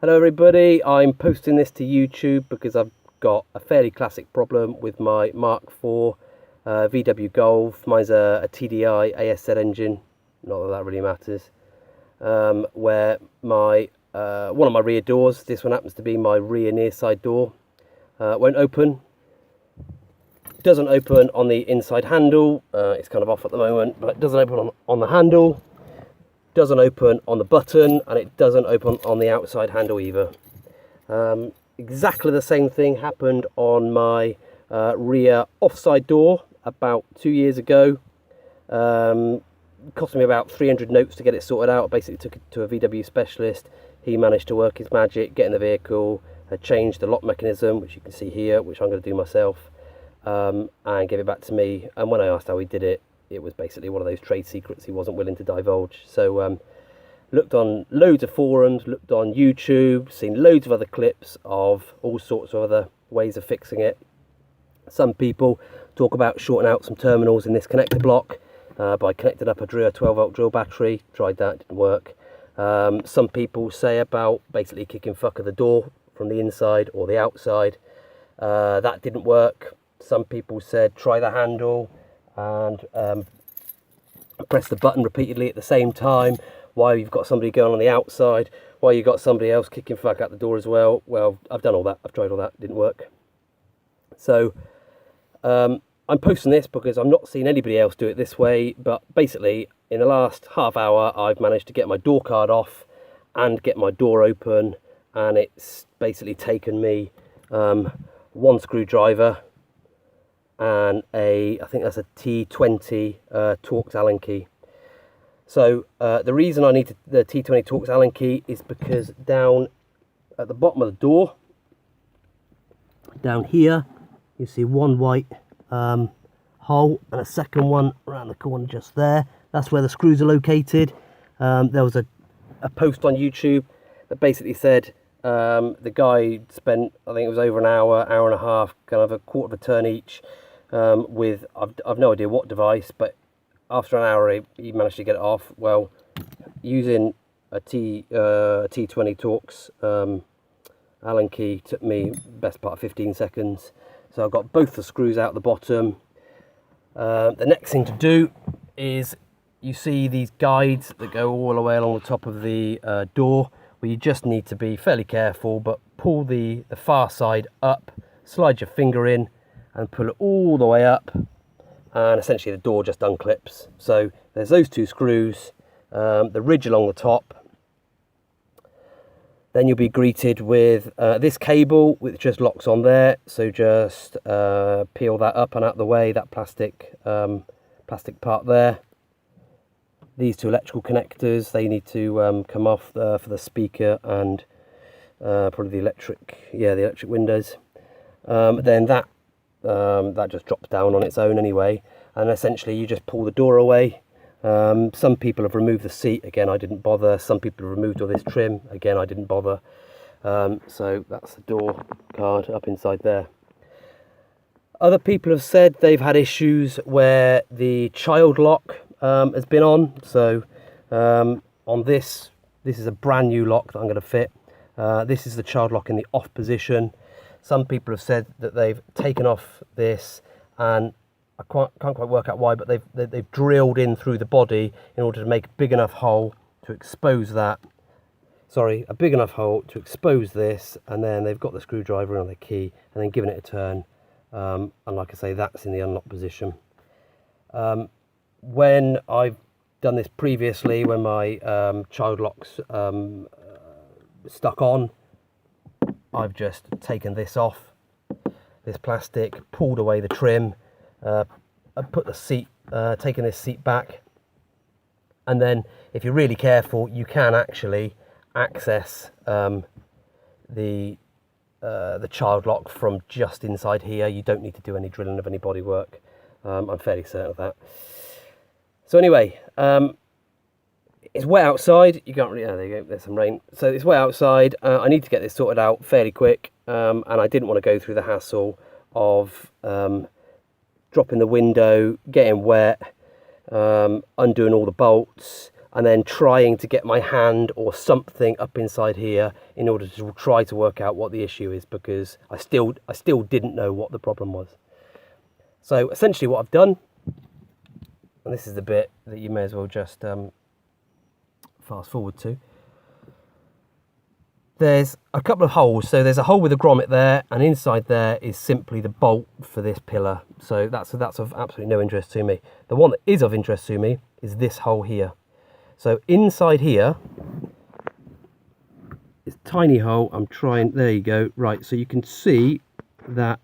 Hello everybody, I'm posting this to YouTube because I've got a fairly classic problem with my Mark IV VW Golf. Mine's a TDI ASZ engine, not that that really matters, where my one of my rear doors, this one happens to be my rear near side door, won't open. Doesn't open on the inside handle, it's kind of off at the moment, but it doesn't open on the handle. Doesn't open on the button, and it doesn't open on the outside handle either. Exactly the same thing happened on my rear offside door about 2 years ago. Cost me about 300 notes to get it sorted out. I basically took it to a VW specialist. He managed to work his magic, get in the vehicle, changed the lock mechanism, which you can see here, which I'm going to do myself, and give it back to me. And when I asked how he did it, it was basically one of those trade secrets he wasn't willing to divulge. So looked on loads of forums, looked on YouTube, seen loads of other clips of all sorts of other ways of fixing it. Some people talk about shorting out some terminals in this connector block by connecting up a 12-volt drill battery. Tried that, didn't work. Some people say about basically kicking fuck of the door from the inside or the outside. That didn't work. Some people said try the handle and press the button repeatedly at the same time while you've got somebody going on the outside, while you've got somebody else kicking fuck out the door as well. Well, I've done all that, I've tried all that, didn't work. So I'm posting this because I'm not seeing anybody else do it this way, but basically in the last half hour I've managed to get my door card off and get my door open, and it's basically taken me one screwdriver and I think that's a T20 Torx Allen key. So the reason I need the T20 Torx Allen key is because down at the bottom of the door, down here, you see one white hole and a second one around the corner just there. That's where the screws are located. There was a post on YouTube that basically said the guy spent, I think it was over an hour and a half, kind of a quarter of a turn each, with I've no idea what device, but after an hour he managed to get it off. Well, using a T20 Torx Allen key took me best part of 15 seconds. So I've got both the screws out the bottom. The next thing to do is, you see these guides that go all the way along the top of the door, where you just need to be fairly careful, but pull the far side up, slide your finger in and pull it all the way up, and essentially the door just unclips. So there's those two screws, the ridge along the top. Then you'll be greeted with this cable, which just locks on there. So just peel that up and out of the way, that plastic part there. These two electrical connectors, they need to come off for the speaker and probably the electric windows. Then that just drops down on its own anyway, and essentially you just pull the door away. Some people have removed the seat, again I didn't bother. Some people have removed all this trim, again I didn't bother. So that's the door card up inside there. Other people have said they've had issues where the child lock has been on. So on this is a brand new lock that I'm going to fit. This is the child lock in the off position. Some people have said that they've taken off this, and I can't quite work out why, but they've drilled in through the body in order to make a big enough hole to expose that. Sorry, a big enough hole to expose this, and then they've got the screwdriver on the key and then given it a turn. And like I say, that's in the unlock position. When I've done this previously, when my child locks stuck on, I've just taken this off, this plastic, pulled away the trim, I put the seat, taken this seat back, and then if you're really careful, you can actually access the child lock from just inside here. You don't need to do any drilling of any bodywork. I'm fairly certain of that. So anyway, it's wet outside. You can't really, oh, there you go, there's some rain. So it's wet outside. I need to get this sorted out fairly quick, and I didn't want to go through the hassle of dropping the window, getting wet, undoing all the bolts, and then trying to get my hand or something up inside here in order to try to work out what the issue is, because I still didn't know what the problem was. So essentially what I've done, and this is the bit that you may as well just fast forward to. There's a couple of holes. So there's a hole with a grommet there, and inside there is simply the bolt for this pillar. So that's of absolutely no interest to me. The one that is of interest to me is this hole here. So inside here is a tiny hole. I'm trying, there you go. Right, so you can see that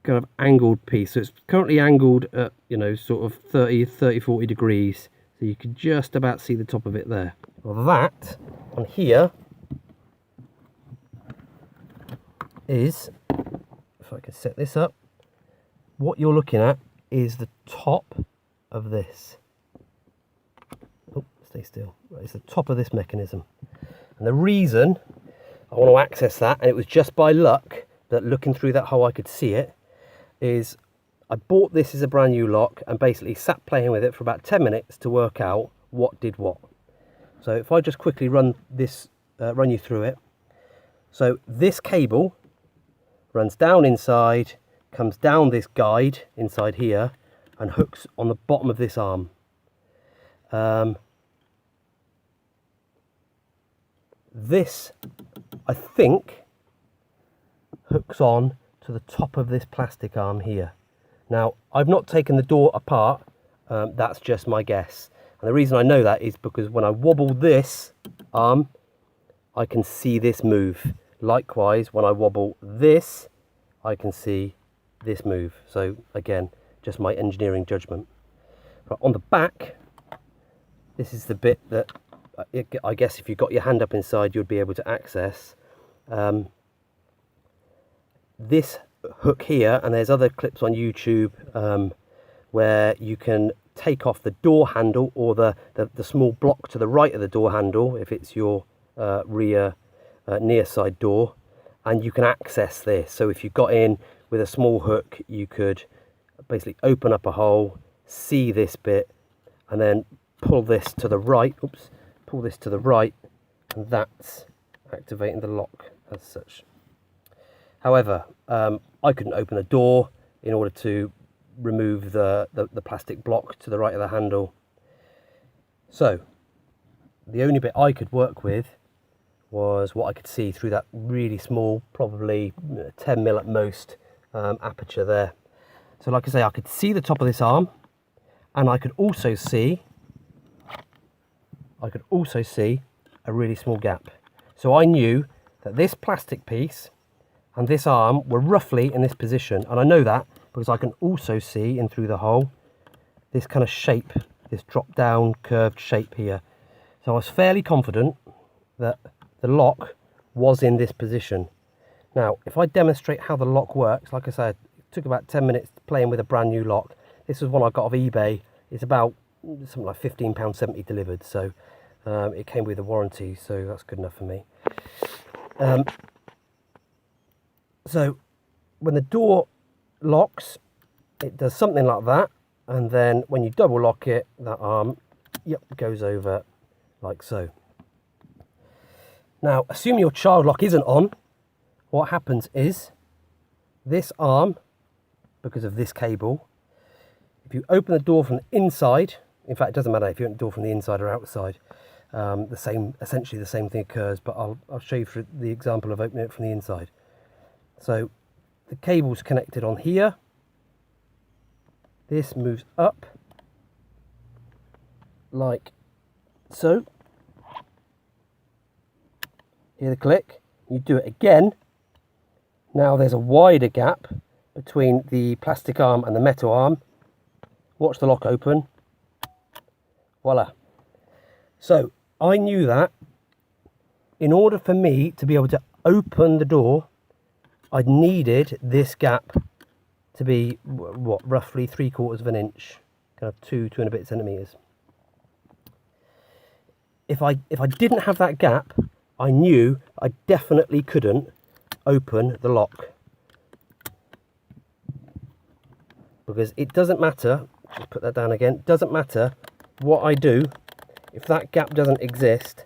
kind of angled piece. So it's currently angled at, you know, sort of 40 degrees. So you can just about see the top of it there. Well, that on here is, if I can set this up, what you're looking at is the top of this. Oh, stay still. Right, it's the top of this mechanism. And the reason I want to access that, and it was just by luck that looking through that hole I could see it, is I bought this as a brand new lock and basically sat playing with it for about 10 minutes to work out what did what. So if I just quickly run you through it. So this cable runs down inside, comes down this guide inside here, and hooks on the bottom of this arm. This, I think, hooks on to the top of this plastic arm here. Now, I've not taken the door apart, that's just my guess. And the reason I know that is because when I wobble this arm, I can see this move. Likewise, when I wobble this, I can see this move. So again, just my engineering judgment. Right, on the back, this is the bit that I guess if you got your hand up inside, you'd be able to access. This hook here, and there's other clips on YouTube where you can take off the door handle, or the small block to the right of the door handle if it's your rear near side door, and you can access this. So if you got in with a small hook, you could basically open up a hole, see this bit, and then pull this to the right. Oops, pull this to the right, and that's activating the lock as such. However, I couldn't open a door in order to remove the plastic block to the right of the handle. So the only bit I could work with was what I could see through that really small, probably 10mm at most, aperture there. So like I say, I could see the top of this arm, and I could also see a really small gap. So I knew that this plastic piece and this arm were roughly in this position, and I know that because I can also see in through the hole this kind of shape, this drop down curved shape here. So I was fairly confident that the lock was in this position. Now if I demonstrate how the lock works, like I said, it took about 10 minutes playing with a brand new lock. This is one I got off eBay. It's about something like £15.70 delivered, so it came with a warranty, so that's good enough for me. So when the door locks, it does something like that, and then when you double lock it, that arm goes over like so. Now assume your child lock isn't on, what happens is this arm, because of this cable, if you open the door from the inside, in fact it doesn't matter if you open the door from the inside or outside, essentially the same thing occurs, but I'll show you for the example of opening it from the inside. So the cable's connected on here, this moves up like so, hear the click, you do it again, now there's a wider gap between the plastic arm and the metal arm, watch the lock open, voila. So I knew that in order for me to be able to open the door, I needed this gap to be what, roughly 3/4 of an inch, kind of 2 and a bit centimeters. If I didn't have that gap, I knew I definitely couldn't open the lock, because it doesn't matter, just put that down again, it doesn't matter what I do, if that gap doesn't exist,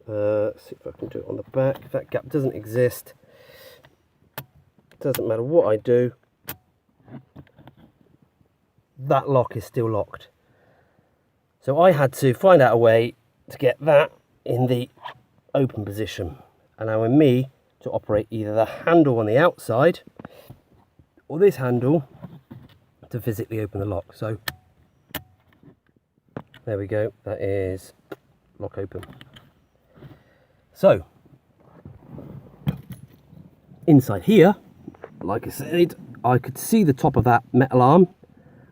let's see if I can do it on the back. If that gap doesn't exist, doesn't matter what I do, that lock is still locked. So I had to find out a way to get that in the open position, allowing me to operate either the handle on the outside or this handle to physically open the lock. So there we go, that is lock open. So inside here, like I said, I could see the top of that metal arm,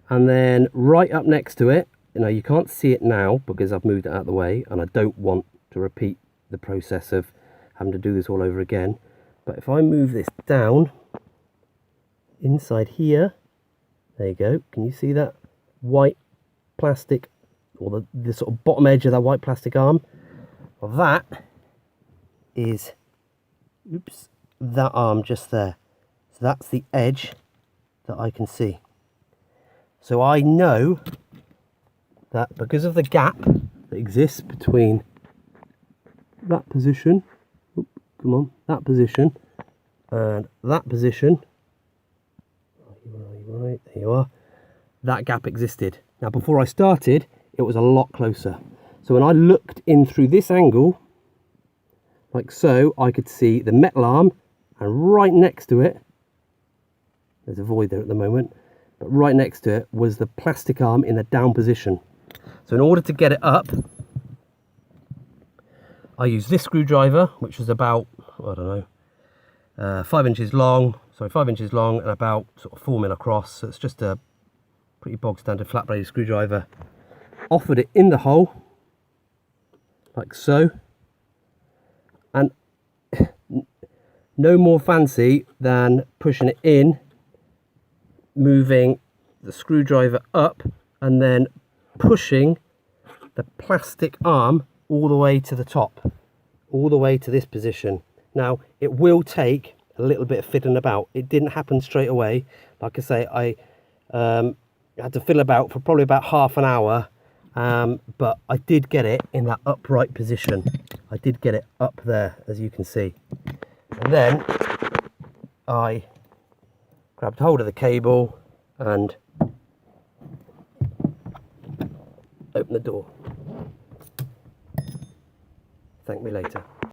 and then right up next to it, you know, you can't see it now because I've moved it out of the way and I don't want to repeat the process of having to do this all over again. But if I move this down inside here, there you go, can you see that white plastic, or the sort of bottom edge of that white plastic arm? Well, that is, oops, that arm just there. So that's the edge that I can see. So I know that because of the gap that exists between that position, come on, that position and that position, right, there you are, that gap existed. Now before I started, it was a lot closer. So when I looked in through this angle, like so, I could see the metal arm, and right next to it, there's a void there at the moment, but right next to it was the plastic arm in the down position. So in order to get it up, I used this screwdriver, which was about, I don't know, 5 inches long, and about sort of 4 mil across. So it's just a pretty bog standard flat bladed screwdriver. Offered it in the hole, like so, and no more fancy than pushing it in, moving the screwdriver up, and then pushing the plastic arm all the way to the top, all the way to this position. Now it will take a little bit of fiddling about. It didn't happen straight away. Like I say, I had to fiddle about for probably about half an hour, but I did get it in that upright position. I did get it up there, as you can see. And then I grabbed hold of the cable and opened the door. Thank me later.